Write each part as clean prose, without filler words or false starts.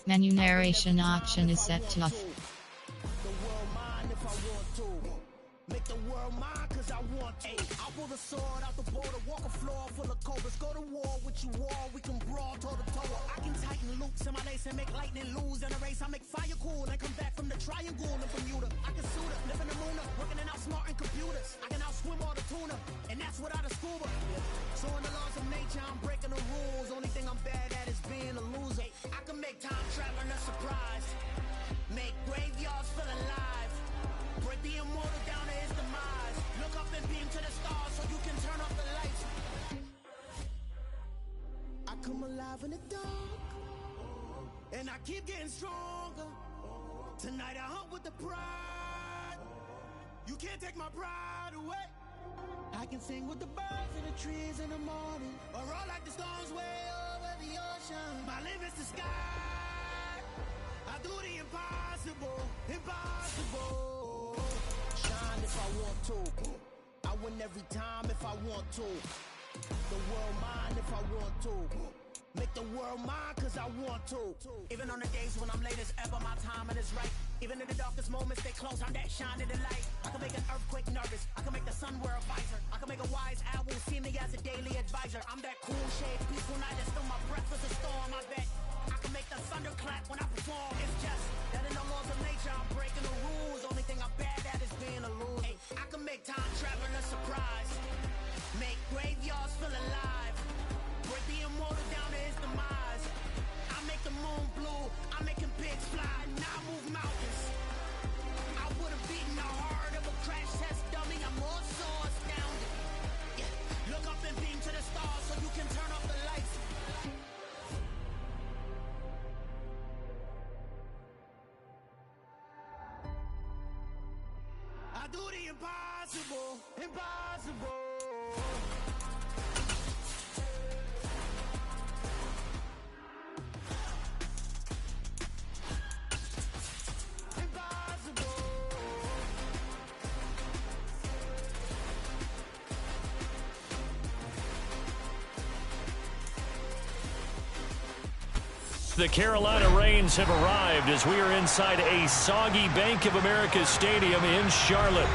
Menu narration option is set to off. Make the world mine cause I want to. I pull the sword out the border, walk a floor full of cobras. Go to war with you all, we can brawl toe to toe. I can tighten loops in my lace and make lightning lose in a race. I make fire cool and come back from the triangle in Bermuda. I can suit it, live in the moon, working and outsmarting computers. I can outswim all the tuna, and that's without a scuba. So in the laws of nature, I'm breaking the rules. Only thing I'm bad at is being a loser. I can make time traveling a surprise, make graveyards feel alive. Break the immortal down to his demise. Look up and beam to the stars so you can turn off the lights. I come alive in the dark, and I keep getting stronger. Tonight I hunt with the pride. You can't take my pride away. I can sing with the birds and the trees in the morning, or roll like the storms way over the ocean. My limit's the sky. I do the impossible, impossible. Shine if I want to. I win every time if I want to. The world mine if I want to. Make the world mine cause I want to. Even on the days when I'm late as ever, my timing is right. Even in the darkest moments, stay close, I'm that shining the light. I can make an earthquake nervous, I can make the sun wear a visor. I can make a wise owl see me as a daily advisor. I'm that cool shade, peaceful night, and still my breath is a storm. I bet I can make the thunder clap when I perform. It's just that in the laws of nature, I'm breaking the rules. Only thing I'm bad at is being a loser. Hey, I can make time traveling a surprise, make graveyards feel alive. Break the immortal down to his demise. I make the moon blue, I'm making pigs fly, and I move mountains. I would've beaten the heart of a crash test dummy. I'm more so astounded. Yeah. Look up and beam to the stars so you can turn off the lights. I do the impossible, impossible. The Carolina Rains have arrived as we are inside a soggy Bank of America Stadium in Charlotte.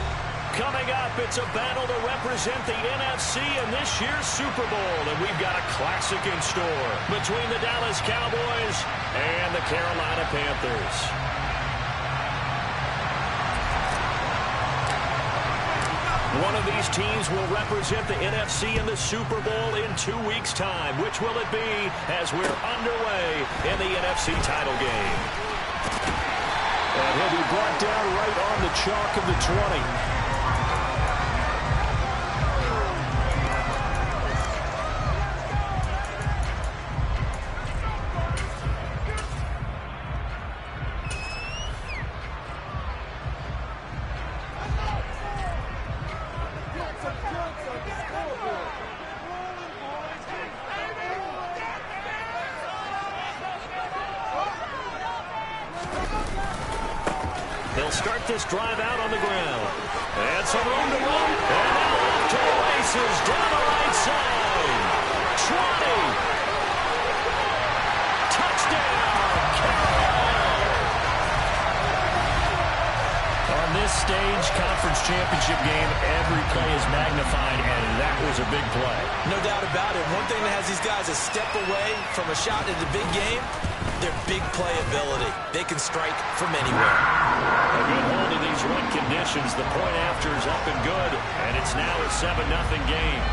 Coming up, it's a battle to represent the NFC in this year's Super Bowl, and we've got a classic in store between the Dallas Cowboys and the Carolina Panthers. One of these teams will represent the NFC in the Super Bowl in 2 weeks' time. Which will it be as we're underway in the NFC title game? And he'll be brought down right on the chalk of the 20. They'll start this drive out on the ground. And some room to run. And now off to the races down the right side. 20. Touchdown, Carolina. On this stage, conference championship game, every play is magnified, and that was a big play. No doubt about it. One thing that has these guys a step away from a shot in the big game, their big play ability. They can strike from anywhere. A good hold in these wet conditions. The point after is up and good, and it's now a 7-0 game.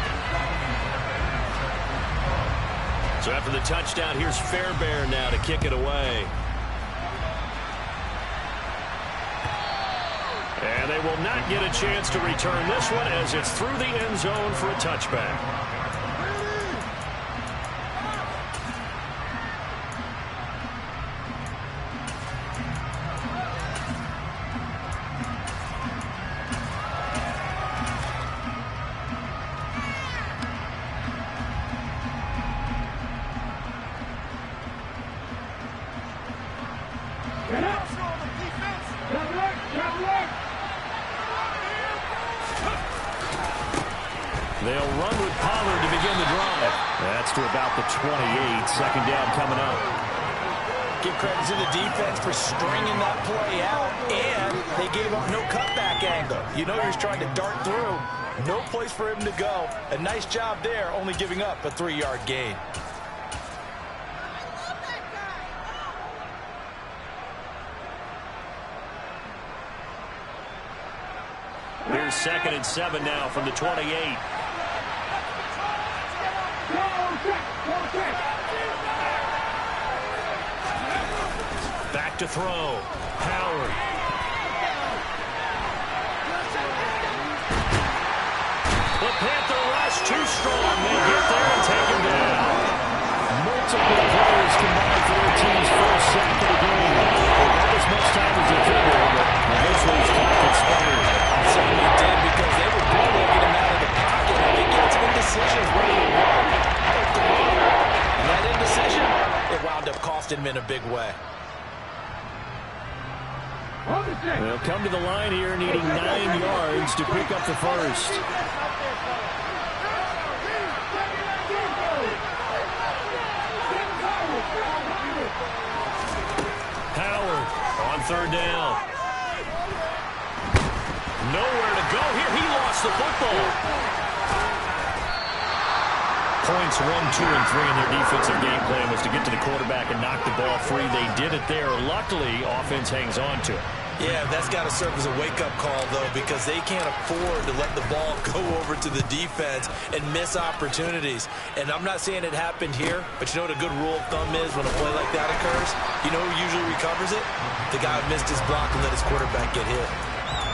So after the touchdown, here's Fairbairn now to kick it away. And they will not get a chance to return this one as it's through the end zone for a touchback. They'll run with Pollard to begin the drive. That's to about the 28. Second down coming up. Give credit to the defense for stringing that play out, and they gave up no cutback angle. You know he was trying to dart through. No place for him to go. A nice job there, only giving up a 3-yard gain. Here's 2nd and 7 now from the 28. Back to throw. Howard. The Panther rush too strong. They get there and take him down. Multiple players combined for their team's first sack of the game. They got as much time as they could there, but eventually his clock expired. Certainly did, because they were bulldogging him out of the pocket. I think it's indecisions whether to run or throw. And that indecision, it wound up costing him in a big way. They'll come to the line here needing 9 yards to pick up the first. Howard on 3rd down. Nowhere to go here. He lost the football. Points 1, 2, and 3 in their defensive game plan was to get to the quarterback and knock the ball free. They did it there. Luckily, offense hangs on to it. Yeah, that's got to serve as a wake-up call, though, because they can't afford to let the ball go over to the defense and miss opportunities. And I'm not saying it happened here, but you know what a good rule of thumb is when a play like that occurs? You know who usually recovers it? The guy who missed his block and let his quarterback get hit.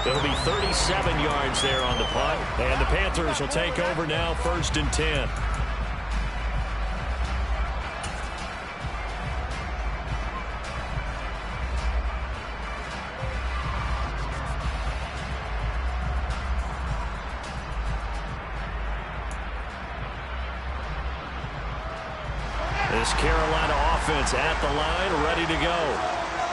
It'll be 37 yards there on the punt, and the Panthers will take over now, 1st and 10. This Carolina offense at the line, ready to go.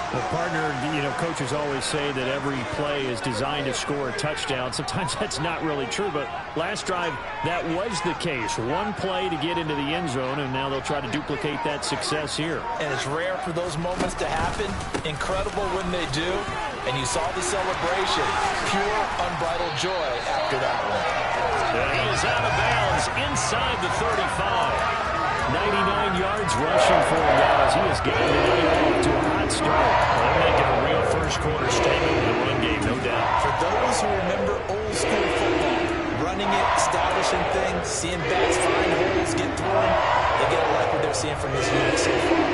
Well, partner, you know, coaches always say that every play is designed to score a touchdown. Sometimes that's not really true, but last drive, that was the case. One play to get into the end zone, and now they'll try to duplicate that success here. And it's rare for those moments to happen. Incredible when they do. And you saw the celebration. Pure, unbridled joy after that one. And he is out of bounds inside the 35. 99 yards rushing for him now as he has gotten off to a hot start. They're making a real first-quarter statement with the run game, no doubt. For those who remember old-school football, running it, establishing things, seeing backs find holes, get through them, they get to like what they're seeing from this unit so far.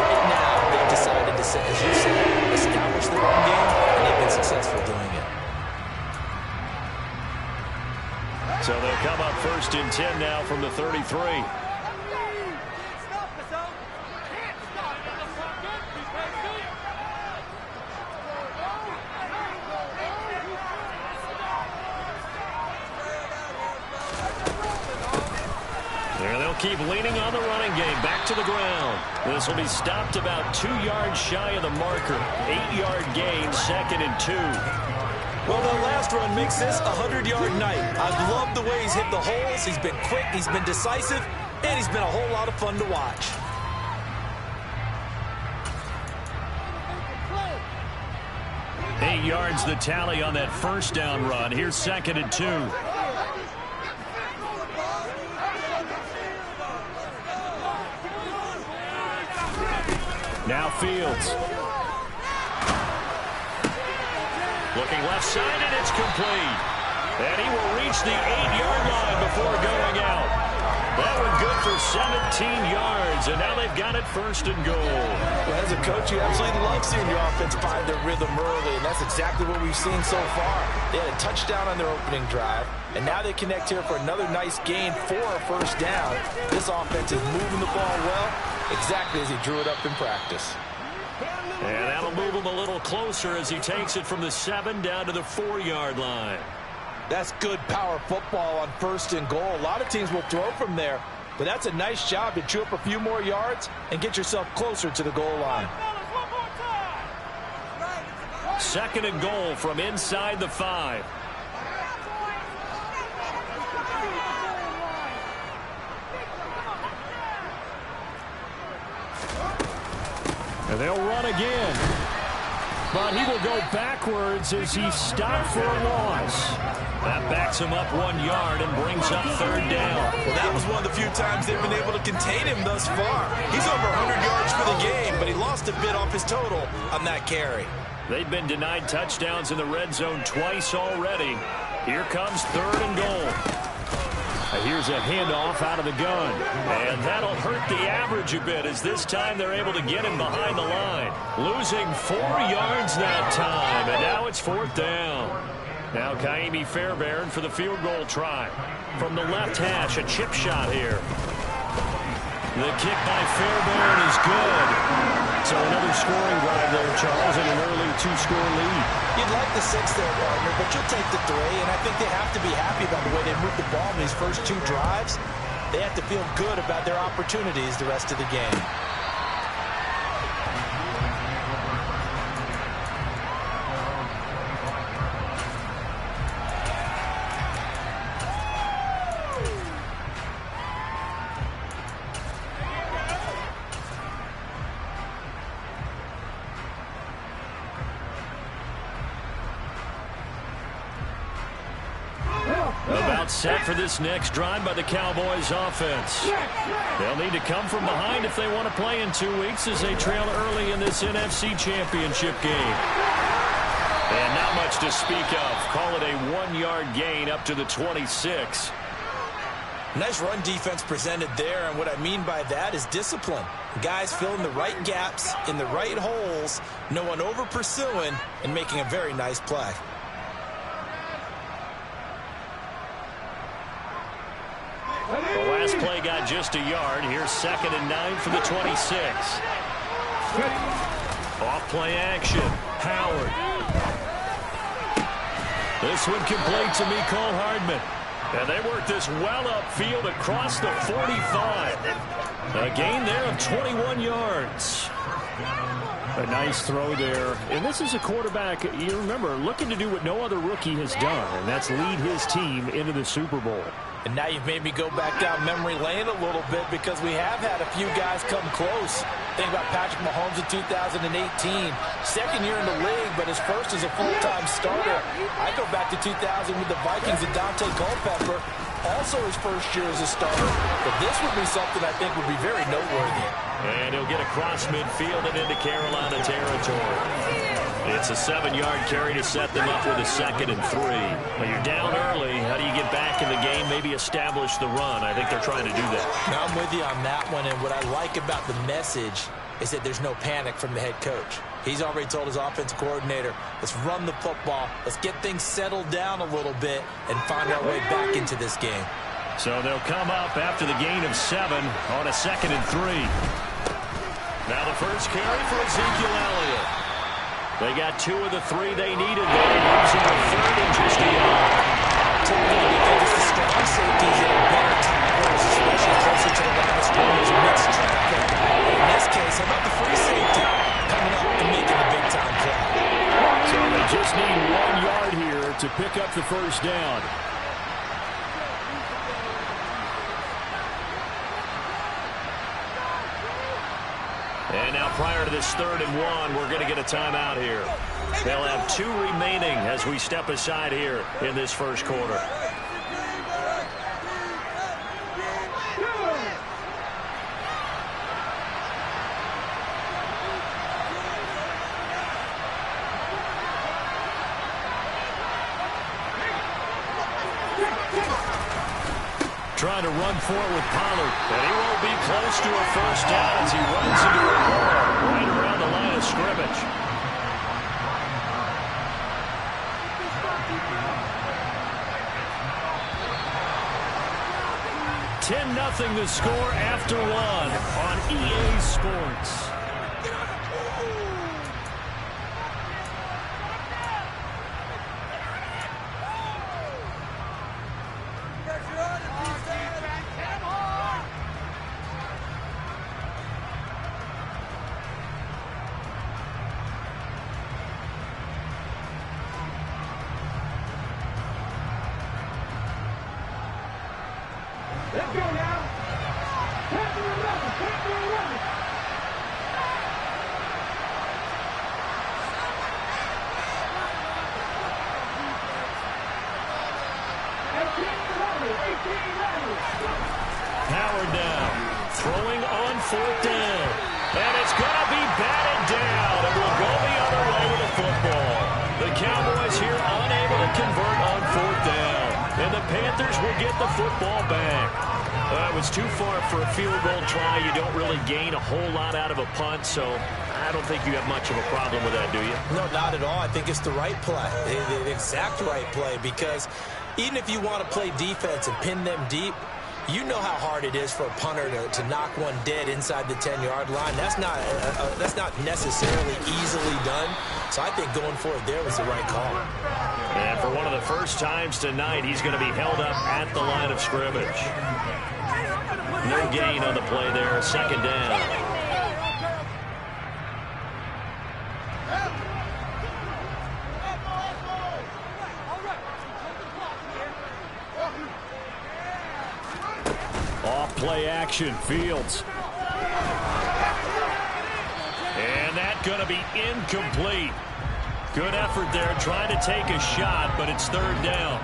Right now, they've decided to, as you said, establish the run game, and they've been successful doing it. So they'll come up 1st and 10 now from the 33. Keep leaning on the running game. Back to the ground. This will be stopped about 2 yards shy of the marker. 8-yard gain, 2nd and 2. Well, the last run makes this a 100-yard night. I've loved the way he's hit the holes. He's been quick, he's been decisive, and he's been a whole lot of fun to watch. Eight yards the tally on that 1st down run. Here's 2nd and 2. Now Fields. Looking left side, and it's complete. And he will reach the 8-yard line before going out. That one good for 17 yards, and now they've got it 1st and goal. Well, as a coach, you absolutely love seeing your offense find their rhythm early, and that's exactly what we've seen so far. They had a touchdown on their opening drive, and now they connect here for another nice gain for a 1st down. This offense is moving the ball well, exactly as he drew it up in practice. And that'll move him a little closer as he takes it from the 7 down to the 4-yard line. That's good power football on 1st and goal. A lot of teams will throw from there, but that's a nice job to chew up a few more yards and get yourself closer to the goal line. 2nd and goal from inside the 5. And they'll run again. But he will go backwards as he's stopped for a loss. That backs him up 1 yard and brings up third down. Well, that was one of the few times they've been able to contain him thus far. He's over 100 yards for the game, but he lost a bit off his total on that carry. They've been denied touchdowns in the red zone twice already. Here comes third and goal. Here's a handoff out of the gun. And that'll hurt the average a bit as this time they're able to get him behind the line. Losing 4 yards that time, and now it's fourth down. Now Kaimi Fairbairn for the field goal try. From the left hash, a chip shot here. The kick by Fairbairn is good. So another scoring drive there, Charles, and an early 2-score lead. You'd like the 6 there, partner, but you'll take the 3, and I think they have to be happy about the way they moved the ball in these first 2 drives. They have to feel good about their opportunities the rest of the game. Set for this next drive by the Cowboys offense. They'll need to come from behind if they want to play in 2 weeks as they trail early in this NFC Championship game. And not much to speak of. Call it a 1-yard gain up to the 26. Nice run defense presented there, and what I mean by that is discipline. Guys filling the right gaps in the right holes, no one over pursuing, and making a very nice play. The last play got just a yard. Here's 2nd and 9 for the 26. Off play action. Howard. This one complete to Mecole Hardman. And they work this well upfield across the 45. A gain there of 21 yards. A nice throw there. And this is a quarterback, you remember, looking to do what no other rookie has done, and that's lead his team into the Super Bowl. And now you've made me go back down memory lane a little bit because we have had a few guys come close. Think about Patrick Mahomes in 2018. Second year in the league, but his first as a full-time starter. I go back to 2000 with the Vikings and Dante Culpepper. Also his first year as a starter. But this would be something I think would be very noteworthy. And he'll get across midfield and into Carolina territory. It's a 7-yard carry to set them up with a 2nd and 3. Well, you're down early. How do you get back in the game, maybe establish the run? I think they're trying to do that. Now, I'm with you on that one, and what I like about the message is that there's no panic from the head coach. He's already told his offensive coordinator, let's run the football, let's get things settled down a little bit and find our way back into this game. So they'll come up after the gain of 7 on a 2nd and 3. Now the first carry for Ezekiel Elliott. They got 2 of the 3 they needed there, using the 3rd and just a yard. Typically, we think it's the strong safeties that are better tacklers, especially closer to the line of scrimmage and mixed traffic. In this case, how about the free safety coming up and making the big-time play? So they just need 1 yard here to pick up the first down. And now prior to this 3rd and 1, we're going to get a timeout here. They'll have 2 remaining as we step aside here in this first quarter. Trying to run for it with Pollard, and he won't be close to a first down as he runs into a wall right around the line of scrimmage. $10-0 the score after 1 on EA Sports. Howard now, throwing on 4th down. And it's going to be batted down. It will go the other way with the football. The Cowboys here unable to convert on 4th down. And the Panthers will get the football back. It was too far for a field goal try. You don't really gain a whole lot out of a punt, so I don't think you have much of a problem with that, do you? No, not at all. I think it's the right play, the exact right play, because even if you want to play defense and pin them deep, you know how hard it is for a punter to knock one dead inside the 10-yard line. That's not necessarily easily done. So I think going for it there was the right call. And for one of the first times tonight, he's going to be held up at the line of scrimmage. No gain on the play there, 2nd down. Off-play action, Fields. And that's going to be incomplete. Good effort there, trying to take a shot, but it's 3rd down.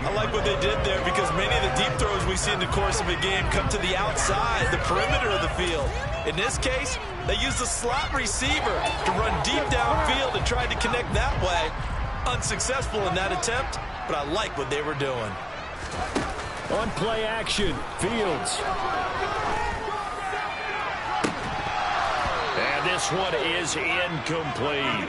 I like what they did there because many of the deep throws we see in the course of a game come to the outside, the perimeter of the field. In this case, they used the slot receiver to run deep downfield and tried to connect that way. Unsuccessful in that attempt, but I like what they were doing. On play action, Fields. And this one is incomplete.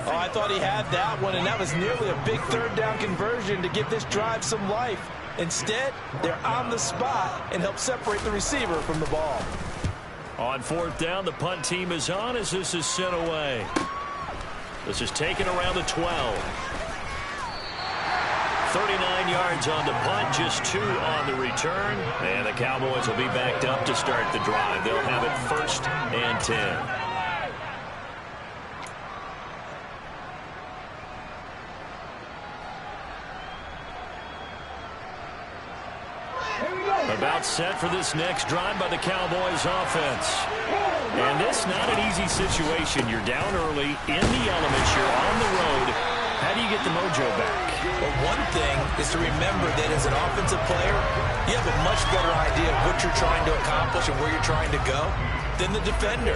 Oh, I thought he had that one, and that was nearly a big 3rd down conversion to give this drive some life. Instead, they're on the spot and help separate the receiver from the ball. On 4th down, the punt team is on as this is sent away. This is taken around the 12. 39 yards on the punt, just 2 on the return. And the Cowboys will be backed up to start the drive. They'll have it 1st and 10. About set for this next drive by the Cowboys offense. And this not an easy situation. You're down early, in the elements, you're on the road. How do you get the mojo back? Well, one thing is to remember that as an offensive player, you have a much better idea of what you're trying to accomplish and where you're trying to go than the defender.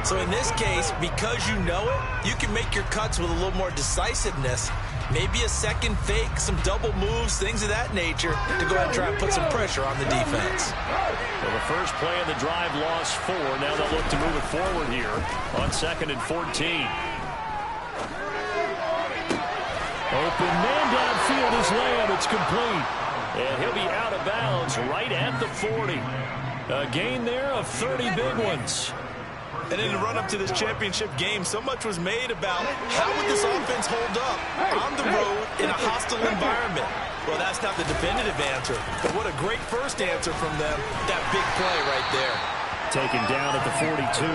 So in this case, because you know it, you can make your cuts with a little more decisiveness. Maybe a second fake, some double moves, things of that nature to go ahead and try and put some pressure on the defense. Well, the first play of the drive lost 4. Now they'll look to move it forward here on 2nd and 14. Open man downfield is Lamb. It's complete. And he'll be out of bounds right at the 40. A gain there of 30 big ones. And in the run-up to this championship game, so much was made about how would this offense hold up on the road in a hostile environment. Well, that's not the definitive answer, but what a great first answer from them. That big play right there. Taken down at the 42.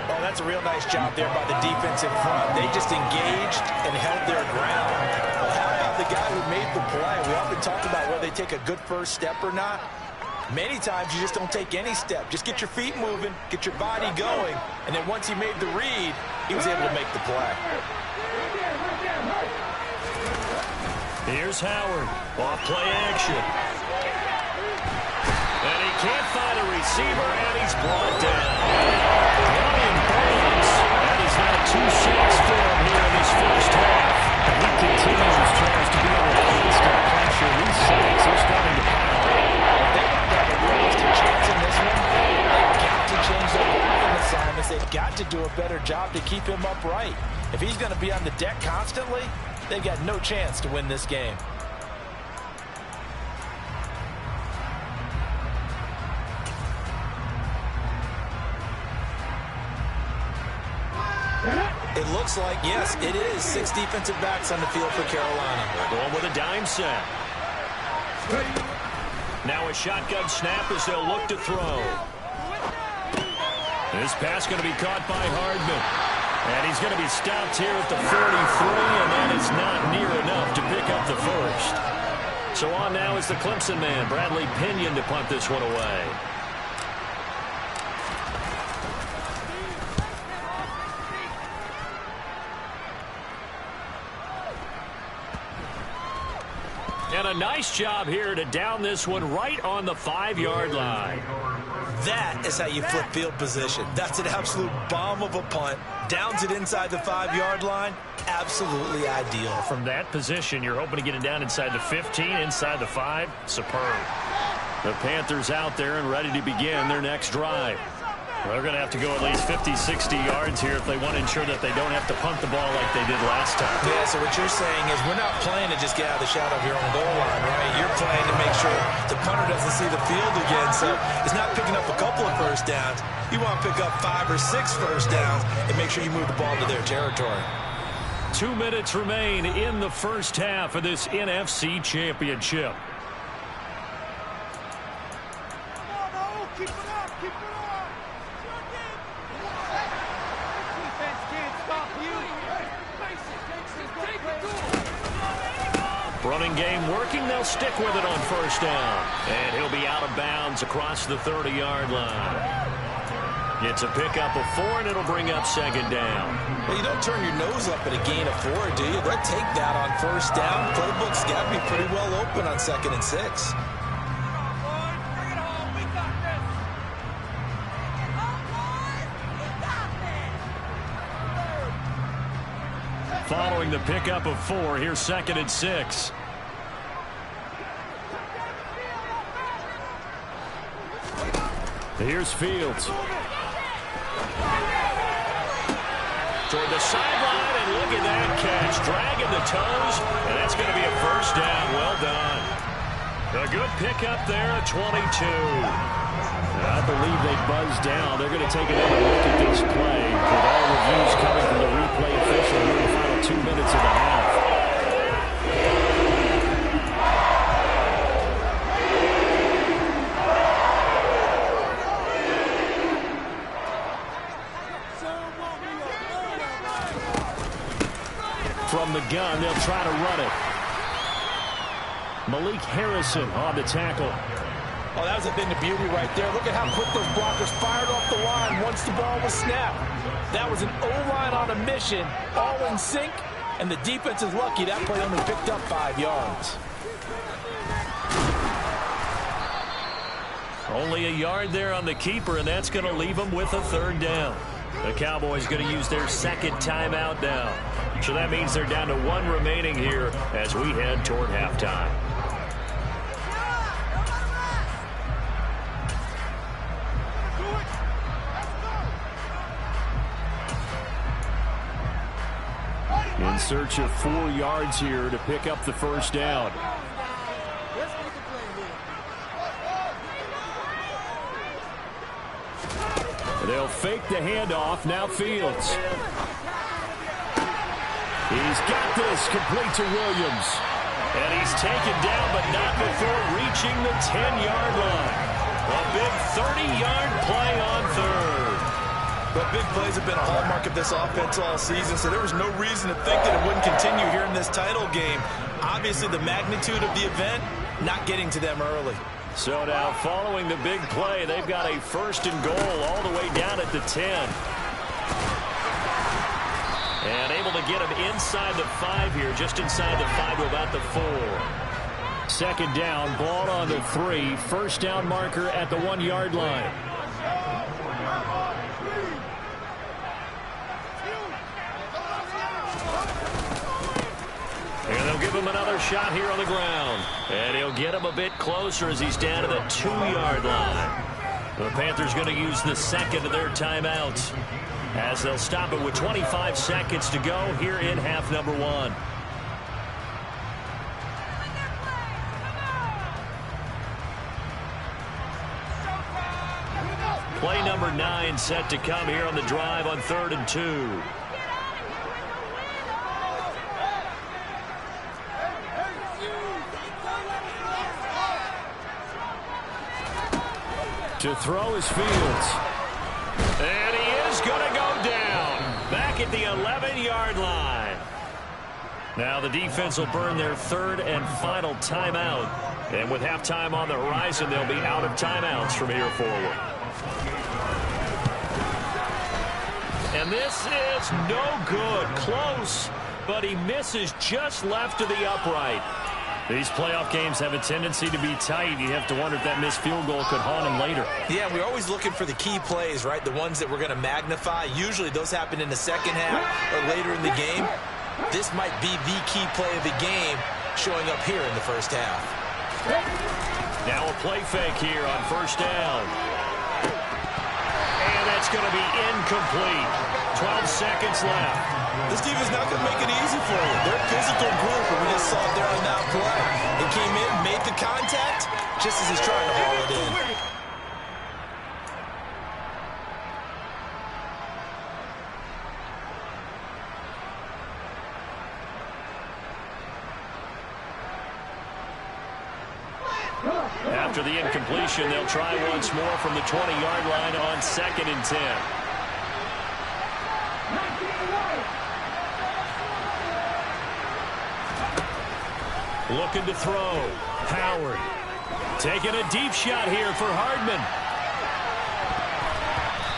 Oh, that's a real nice job there by the defense in front. They just engaged and held their ground. Well, how about the guy who made the play? We often talk about whether they take a good first step or not. Many times you just don't take any step. Just get your feet moving, get your body going, and then once he made the read, he was able to make the play. Here's Howard. Off play action. And he can't find a receiver, and he's brought down. Ryan Burns. That is now 2 sacks for him here in this first half. And he continues, Charles, to be able to instant pressure. These sacks are starting to pile. Chance in this one, they've got to change their blocking assignments. They've got to do a better job to keep him upright. If he's going to be on the deck constantly, they've got no chance to win this game. It looks like, yes, it is 6 defensive backs on the field for Carolina. They're going with a dime set. Now a shotgun snap as they'll look to throw. This pass going to be caught by Hardman. And he's going to be stopped here at the 43, and that is not near enough to pick up the first. So on now is the Clemson man, Bradley Pinion, to punt this one away. And a nice job here to down this one right on the 5-yard line. That is how you flip field position. That's an absolute bomb of a punt. Downs it inside the 5-yard line. Absolutely ideal. From that position, you're hoping to get it down inside the 15, inside the 5. Superb. The Panthers out there and ready to begin their next drive. They're going to have to go at least 50, 60 yards here if they want to ensure that they don't have to punt the ball like they did last time. Yeah, so what you're saying is we're not playing to just get out of the shadow of your own goal line, right? You're playing to make sure the punter doesn't see the field again. So it's not picking up a couple of first downs. You want to pick up 5 or 6 first downs and make sure you move the ball to their territory. 2 minutes remain in the first half of this NFC Championship. Keep it up, keep it up. Defense can't stop you. Running game working. They'll stick with it on first down. And he'll be out of bounds across the 30-yard line. It's a pickup of 4, and it'll bring up second down. Well, you don't turn your nose up at a gain of 4, do you? They'll take that on first down. Playbook's got to be pretty well open on 2nd and 6. Following the pickup of 4, here's 2nd and 6. Here's Fields. Toward the sideline, and look at that catch. Dragging the toes, and that's going to be a first down. Well done. A good pickup there at 22. I believe they buzzed down. They're going to take another look at this play with all reviews coming from the replay official here in the final 2 minutes of the half. From the gun, they'll try to run it. Malik Harrison on the tackle. Oh, that was a thing of beauty right there. Look at how quick those blockers fired off the line once the ball was snapped. That was an O-line on a mission, all in sync, and the defense is lucky that play only picked up 5 yards. Only a yard there on the keeper, and that's going to leave them with a 3rd down. The Cowboys going to use their 2nd timeout now. So that means they're down to 1 remaining here as we head toward halftime. In search of 4 yards here to pick up the first down. They'll fake the handoff. Now Fields. He's got this complete to Williams. And he's taken down, but not before reaching the 10-yard line. A big 30-yard play on 3rd. But big plays have been a hallmark of this offense all season, so there was no reason to think that it wouldn't continue here in this title game. Obviously, the magnitude of the event not getting to them early. So now, following the big play, they've got a 1st and goal all the way down at the 10. And able to get him inside the 5 here, just inside the 5 to about the 4. 2nd down, ball on the 3. First down marker at the 1-yard line. And they'll give him another shot here on the ground. And he'll get him a bit closer as he's down to the 2-yard line. The Panthers going to use the 2nd of their timeouts as they'll stop it with 25 seconds to go here in half number 1. Play number 9 set to come here on the drive on 3rd and 2. To throw is Fields. And he is going to go down. Back at the 11-yard line. Now the defense will burn their 3rd and final timeout. And with halftime on the horizon, they'll be out of timeouts from here forward. And this is no good. Close, but he misses just left of the upright. These playoff games have a tendency to be tight. You have to wonder if that missed field goal could haunt them later. Yeah, we're always looking for the key plays, right? The ones that we're going to magnify. Usually those happen in the second half or later in the game. This might be the key play of the game showing up here in the first half. Now a play fake here on first down. And that's going to be incomplete. 12 seconds left. This team is not going to make it easy for you. They're a physical group, and we just saw it there on that play. He came in, made the contact, just as he's trying to haul it in. After the incompletion, they'll try once more from the 20-yard line on 2nd and 10. Looking to throw. Howard. Taking a deep shot here for Hardman.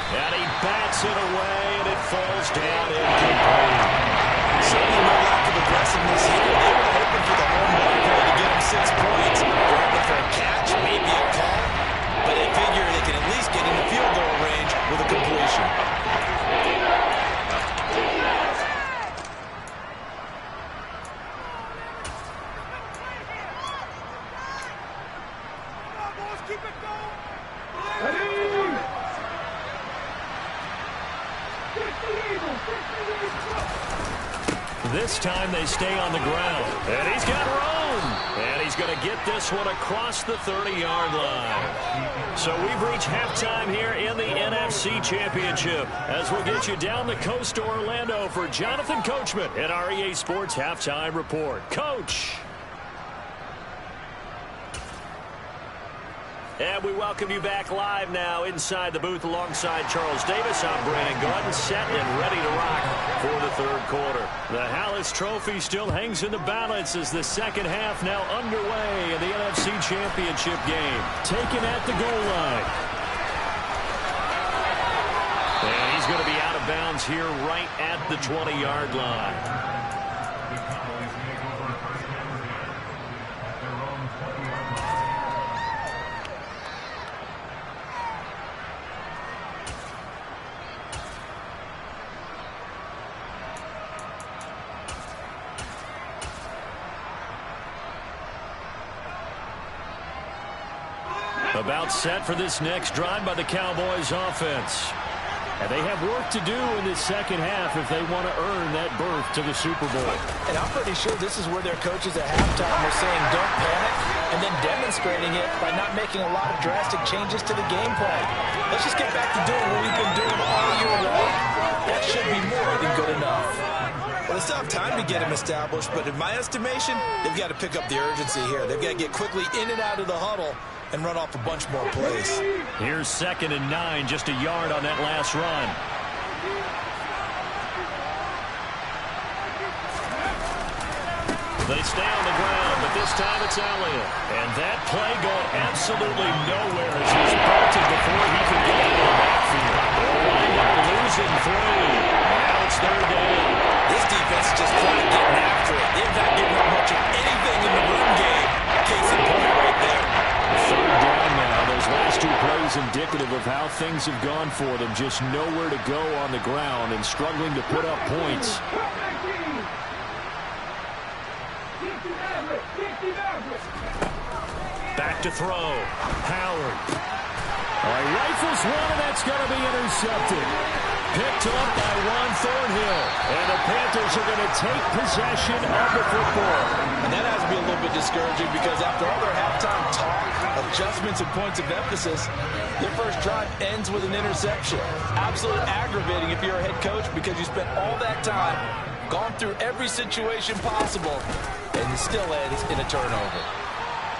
And he bats it away, and it falls down incomplete. Certainly no lack of aggressiveness here. They were hoping for the home run play to get them 6 points. They're hoping for a catch, maybe a call. But they figure they can at least get in the field goal range with a completion. This time they stay on the ground. And he's got room. And he's going to get this one across the 30-yard line. So we've reached halftime here in the NFC Championship as we'll get you down the coast to Orlando for Jonathan Coachman at our EA Sports Halftime Report. Coach. And we welcome you back live now inside the booth alongside Charles Davis. I'm Brandon Gordon, set and ready to rock for the third quarter. The Hallis Trophy still hangs in the balance as the second half now underway in the NFC Championship game. Taken at the goal line. And he's going to be out of bounds here right at the 20-yard line. About set for this next drive by the Cowboys offense. And they have work to do in this second half if they want to earn that berth to the Super Bowl. And I'm pretty sure this is where their coaches at halftime were saying don't panic, and then demonstrating it by not making a lot of drastic changes to the game plan. Let's just get back to doing what we've been doing all year long. That should be more than good enough. Well, they still have time to get him established, but in my estimation, they've got to pick up the urgency here. They've got to get quickly in and out of the huddle and run off a bunch more plays. Here's 2nd and 9, just a yard on that last run. They stay on the ground, but this time it's Elliott. And that play going absolutely nowhere as he's bolted before he could get into the backfield. They'll wind up losing 3. Now it's 3rd down. This defense is just flat getting after it. They've not given up much of anything in the run game. Case in point right there. 3rd down now. Those last 2 plays indicative of how things have gone for them. Just nowhere to go on the ground and struggling to put up points. Back to throw. Howard. Rifles one, and that's going to be intercepted. Picked up by Ron Thornhill. And the Panthers are going to take possession of the football. And that has to be a little bit discouraging because after all their halftime talk, adjustments and points of emphasis, their first drive ends with an interception. Absolutely aggravating if you're a head coach because you spent all that time, gone through every situation possible, and it still ends in a turnover.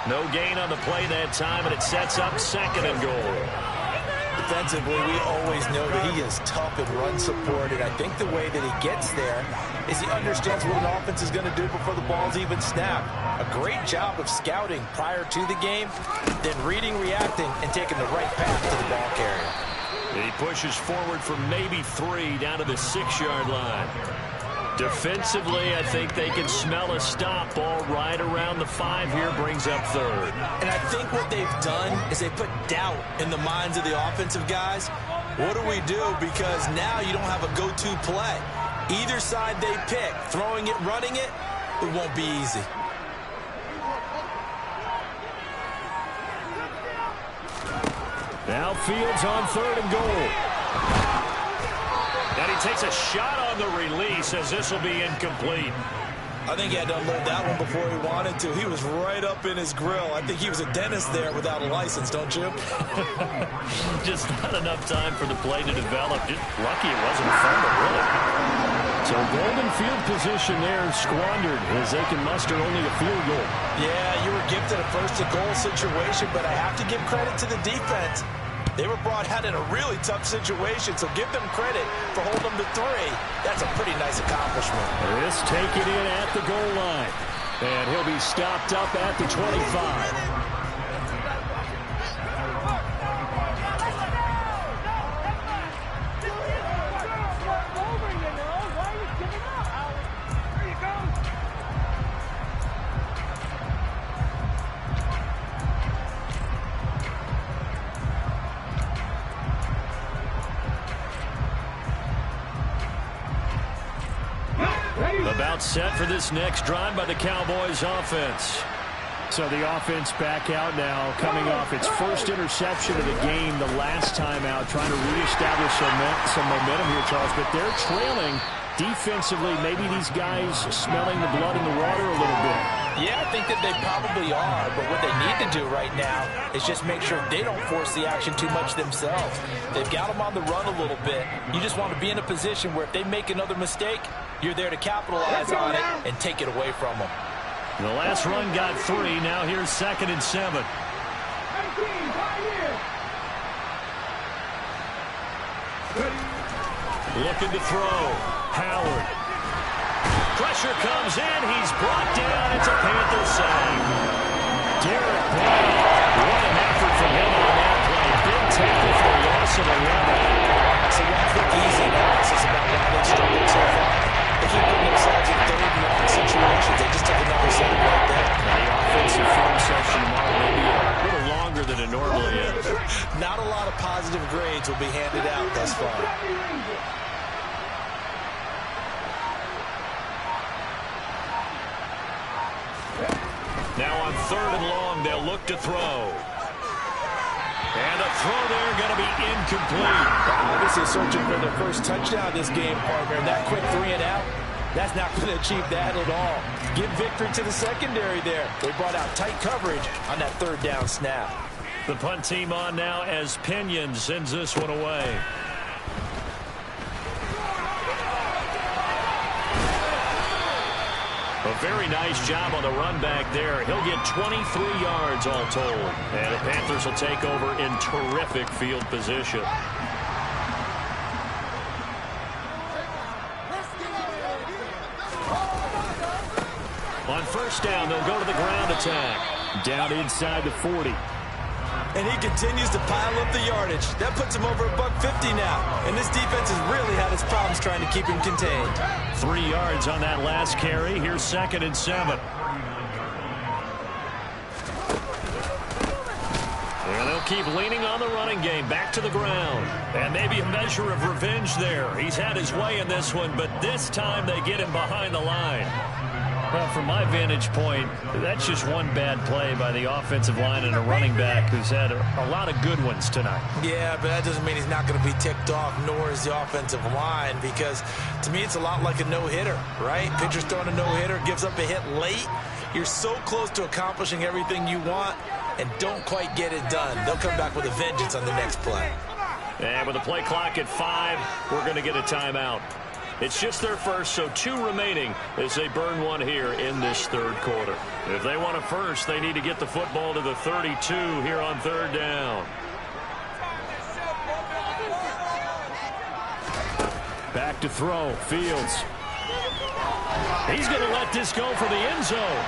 No gain on the play that time, and it sets up 2nd and goal. Defensively, we always know that he is tough in run support, and I think the way that he gets there is he understands what an offense is going to do before the ball's even snapped. A great job of scouting prior to the game, then reading, reacting, and taking the right path to the ball carrier. He pushes forward for maybe 3 down to the 6-yard line. Defensively, I think they can smell a stop. Ball right around the 5 here, brings up third. And I think what they've done is they put doubt in the minds of the offensive guys. What do we do? Because now you don't have a go-to play. Either side they pick, throwing it, running it, it won't be easy. Now Fields on third and goal. And he takes a shot on the release as this will be incomplete. I think he had to unload that one before he wanted to. He was right up in his grill. I think he was a dentist there without a license, don't you? Just not enough time for the play to develop. Just lucky it wasn't a fumble, really. So golden field position there squandered as they can muster only a field goal. Yeah, you were gifted a first-to-goal situation, but I have to give credit to the defense. They were brought out in a really tough situation, so give them credit for holding them to 3. That's a pretty nice accomplishment. This taken in at the goal line. And he'll be stopped up at the 25. About set for this next drive by the Cowboys offense. So the offense back out now, coming off its first interception of the game the last time out, trying to reestablish some momentum here, Charles. But they're trailing defensively. Maybe these guys smelling the blood in the water a little bit. Yeah, I think that they probably are, but what they need to do right now is just make sure they don't force the action too much themselves. They've got them on the run a little bit. You just want to be in a position where if they make another mistake, you're there to capitalize on it and take it away from them. The last run got 3. Now here's 2nd and 7. Looking to throw. Howard. Pressure comes in. He's brought down. It's a Panther sack. Derek Brown. What an effort from him on that play. Big tackle for a loss of 11. So one quick easy analysis about why they struggled so far. They keep putting themselves in 3rd and long situations. They just took another set right there. The offensive film session tomorrow may be a little longer than it normally is. Not a lot of positive grades will be handed out thus far. Now on 3rd and long, they'll look to throw. And a throw there going to be incomplete. Obviously searching for their first touchdown this game, partner. And that quick 3 and out, that's not going to achieve that at all. Give victory to the secondary there. They brought out tight coverage on that 3rd down snap. The punt team on now as Pinion sends this one away. A very nice job on the run back there. He'll get 23 yards all told. And the Panthers will take over in terrific field position. On 1st down, they'll go to the ground attack. Down inside the 40. And he continues to pile up the yardage. That puts him over $150 now. And this defense has really had its problems trying to keep him contained. 3 yards on that last carry. Here's 2nd and 7. And they'll keep leaning on the running game. Back to the ground. And maybe a measure of revenge there. He's had his way in this one, but this time they get him behind the line. Well, from my vantage point, that's just one bad play by the offensive line and a running back who's had a lot of good ones tonight. Yeah, but that doesn't mean he's not going to be ticked off, nor is the offensive line, because to me it's a lot like a no-hitter, right? Pitcher's throwing a no-hitter, gives up a hit late. You're so close to accomplishing everything you want and don't quite get it done. They'll come back with a vengeance on the next play. And with the play clock at 5, we're going to get a timeout. It's just their first, so 2 remaining as they burn one here in this 3rd quarter. If they want a first, they need to get the football to the 32 here on 3rd down. Back to throw. Fields. He's going to let this go for the end zone.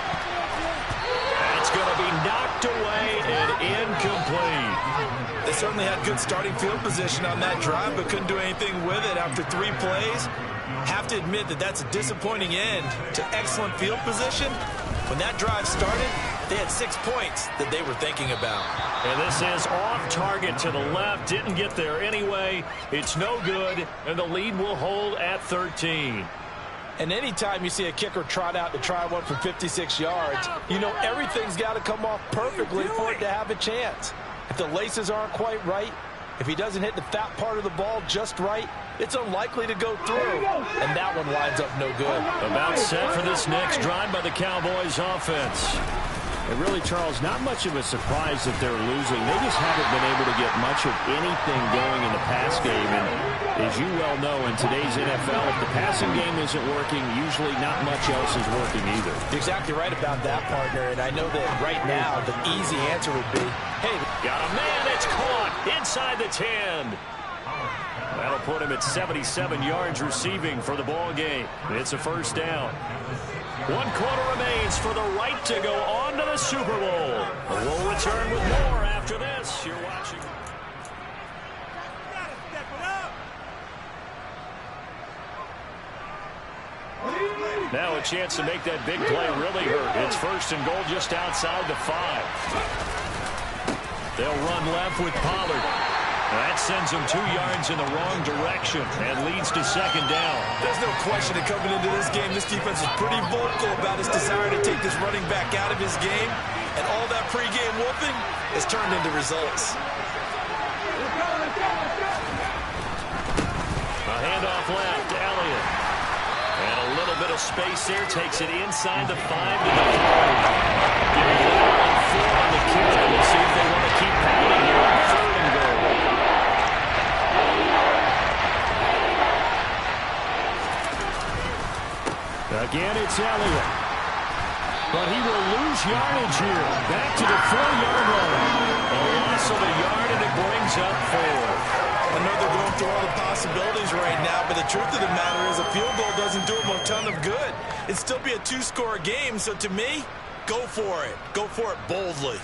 That's going to be knocked away and incomplete. They certainly had good starting field position on that drive, but couldn't do anything with it after 3 plays. Have to admit that that's a disappointing end to excellent field position. When that drive started, they had 6 points that they were thinking about. And this is off target to the left. Didn't get there anyway. It's no good, and the lead will hold at 13. And anytime you see a kicker trot out to try one from 56 yards, you know everything's got to come off perfectly for it to have a chance. If the laces aren't quite right, if he doesn't hit the fat part of the ball just right, it's unlikely to go through. And that one winds up no good. About set for this next drive by the Cowboys offense. And really, Charles, not much of a surprise that they're losing. They just haven't been able to get much of anything going in the pass game. And as you well know, in today's NFL, if the passing game isn't working, usually not much else is working either. You're exactly right about that, partner. And I know that right now the easy answer would be, hey, got a man. It's caught inside the 10. That'll put him at 77 yards receiving for the ball game. It's a first down. 1 quarter remains for the right to go on to the Super Bowl. We'll return with more after this. You're watching. Now a chance to make that big play really hurt. It's first and goal just outside the 5. They'll run left with Pollard. That sends him 2 yards in the wrong direction and leads to second down. There's no question that coming into this game, this defense is pretty vocal about its desire to take this running back out of his game. And all that pregame whooping has turned into results. A handoff left, Elliott. And a little bit of space there, takes it inside the 5 to the 3. Giving it 4 on the carry. We'll see if they want to keep pounding here on 3rd and goal. Again, it's Elliott. But he will lose yardage here. Back to the 4-yard line. A loss of a yard, and it brings up 4. I know they're going through all the possibilities right now, but the truth of the matter is a field goal doesn't do them a ton of good. It'd still be a 2-score game, so to me, go for it. Go for it boldly.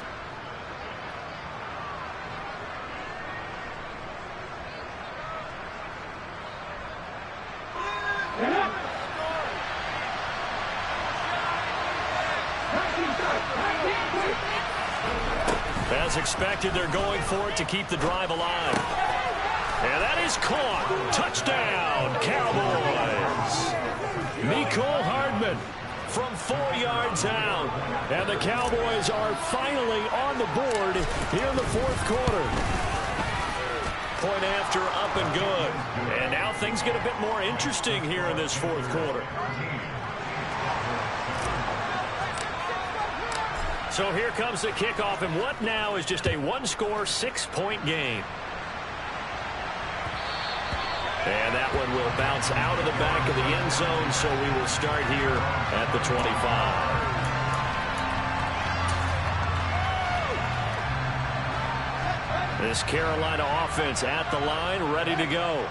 As expected, they're going for it to keep the drive alive. And that is caught. Touchdown, Cowboys. Mecole Hardman from 4 yards out. And the Cowboys are finally on the board here in the 4th quarter. Point after, up and good. And now things get a bit more interesting here in this 4th quarter. So here comes the kickoff, and what now is just a 1-score, 6-point game. And that one will bounce out of the back of the end zone, so we will start here at the 25. This Carolina offense at the line, ready to go.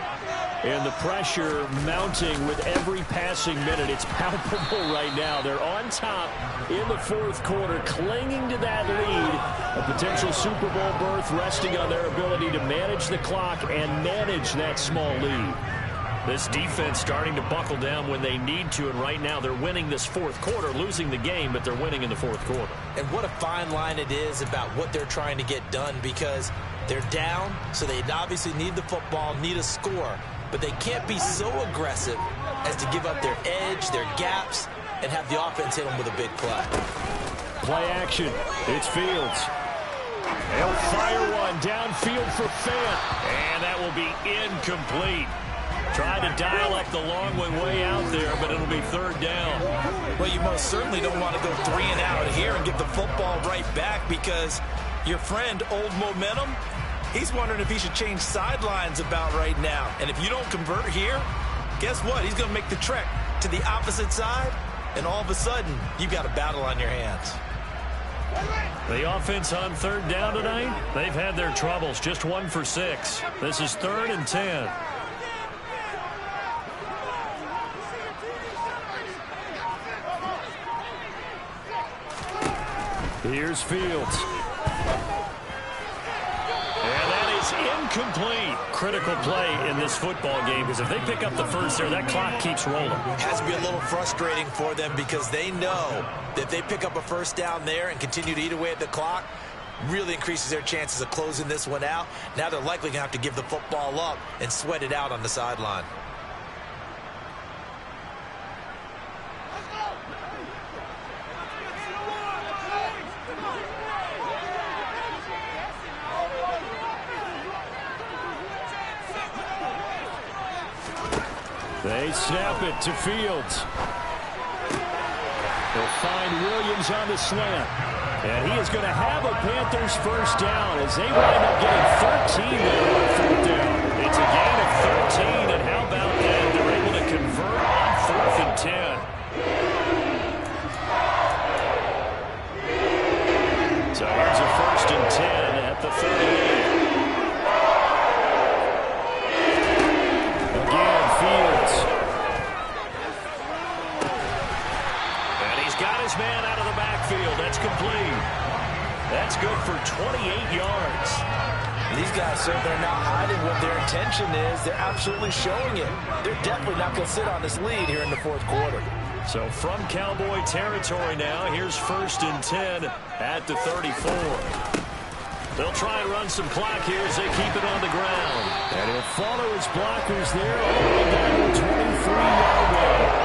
And the pressure mounting with every passing minute. It's palpable right now. They're on top in the 4th quarter, clinging to that lead. A potential Super Bowl berth resting on their ability to manage the clock and manage that small lead. This defense starting to buckle down when they need to, and right now they're winning this 4th quarter, losing the game, but they're winning in the 4th quarter. And what a fine line it is about what they're trying to get done, because they're down, so they obviously need the football, need a score. But they can't be so aggressive as to give up their edge, their gaps, and have the offense hit them with a big play. Play action. It's Fields. They'll fire one downfield for Fant. And that will be incomplete. Tried to dial up the long one way out there, but it'll be 3rd down. Well, you most certainly don't want to go 3 and out here and get the football right back, because your friend, Old Momentum, he's wondering if he should change sidelines about right now. And if you don't convert here, guess what? He's going to make the trek to the opposite side, and all of a sudden, you've got a battle on your hands. The offense on 3rd down tonight, they've had their troubles. Just 1 for 6. This is 3rd and 10. Here's Fields. And that is is incomplete. Critical play in this football game, because if they pick up the first there, that clock keeps rolling. Has to be a little frustrating for them because they know that if they pick up a first down there and continue to eat away at the clock, really increases their chances of closing this one out. Now they're likely going to have to give the football up and sweat it out on the sideline. They snap it to Fields. They'll find Williams on the slant. And he is going to have a Panthers first down as they wind up getting 13 there on fourth down. It's a gain of 13, and how about that? They're able to convert on 4th and 10. So here's a 1st and 10 at the 38. Again, Fields. And he's got his man out of the backfield. That's complete. That's good for 28 yards. These guys certainly are not hiding what their intention is. They're absolutely showing it. They're definitely not going to sit on this lead here in the 4th quarter. So from Cowboy territory now, here's 1st and 10 at the 34. They'll try and run some clock here as they keep it on the ground. And he'll follow his blockers there all the way down to the 23-yard line.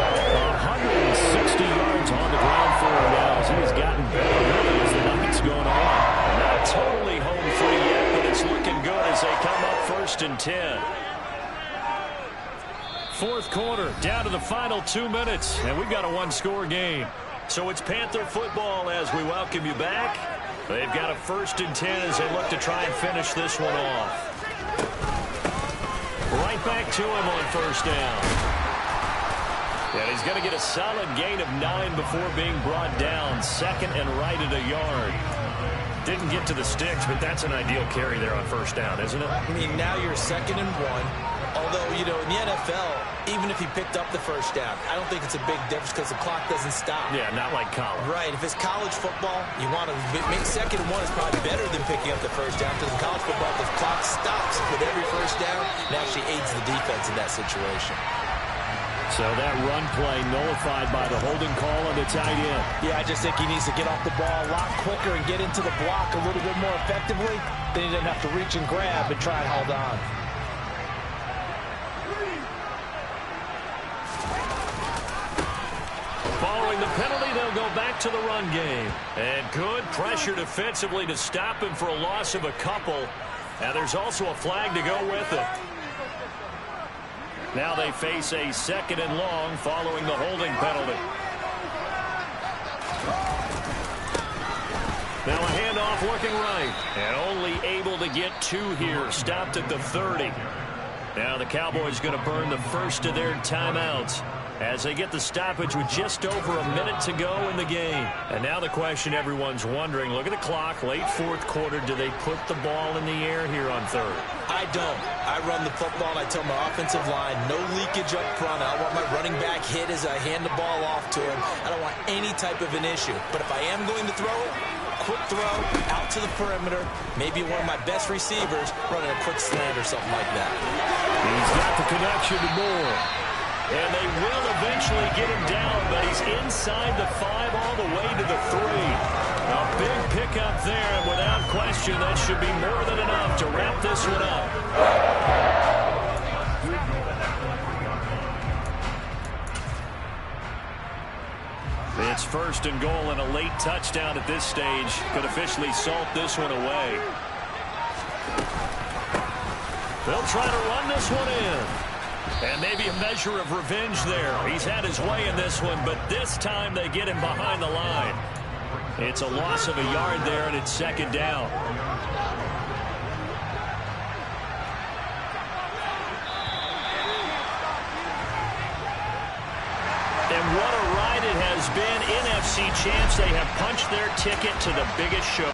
160 yards on the ground for him now as he has gotten better really as the night's going on. Not totally home free yet, but it's looking good as they come up 1st and 10. 4th quarter, down to the final 2 minutes, and we've got a one-score game. So it's Panther football as we welcome you back. They've got a 1st and 10 as they look to try and finish this one off. Right back to him on 1st down. And he's going to get a solid gain of 9 before being brought down. 2nd and right at a yard. Didn't get to the sticks, but that's an ideal carry there on 1st down, isn't it? I mean, now you're 2nd and 1. Although, you know, in the NFL, even if he picked up the first down, I don't think it's a big difference because the clock doesn't stop. Yeah, not like college. Right. If it's college football, you want to make 2nd and 1 is probably better than picking up the first down because in college football, the clock stops with every first down and actually aids the defense in that situation. So that run play nullified by the holding call on the tight end. Yeah, I just think he needs to get off the ball a lot quicker and get into the block a little bit more effectively. Then he doesn't have to reach and grab and try and hold on. Following the penalty, they'll go back to the run game. And good pressure defensively to stop him for a loss of a couple. And there's also a flag to go with it. Now they face a 2nd and long following the holding penalty. Now a handoff looking right. And only able to get 2 here. Stopped at the 30. Now the Cowboys going to burn the first of their timeouts as they get the stoppage with just over a minute to go in the game. And now the question everyone's wondering, look at the clock, late 4th quarter, do they put the ball in the air here on 3rd? I don't. I run the football and I tell my offensive line, no leakage up front. I don't want my running back hit as I hand the ball off to him. I don't want any type of an issue. But if I am going to throw it, quick throw out to the perimeter, maybe one of my best receivers running a quick slant or something like that. He's got the connection to Moore. And they will eventually get him down, but he's inside the 5 all the way to the 3. A big pickup there, and without question, that should be more than enough to wrap this one up. It's 1st and goal, and a late touchdown at this stage could officially salt this one away. They'll try to run this one in. And maybe a measure of revenge there. He's had his way in this one, but this time they get him behind the line. It's a loss of a yard there, and it's 2nd down. And what a ride it has been. NFC champs, they have punched their ticket to the biggest show.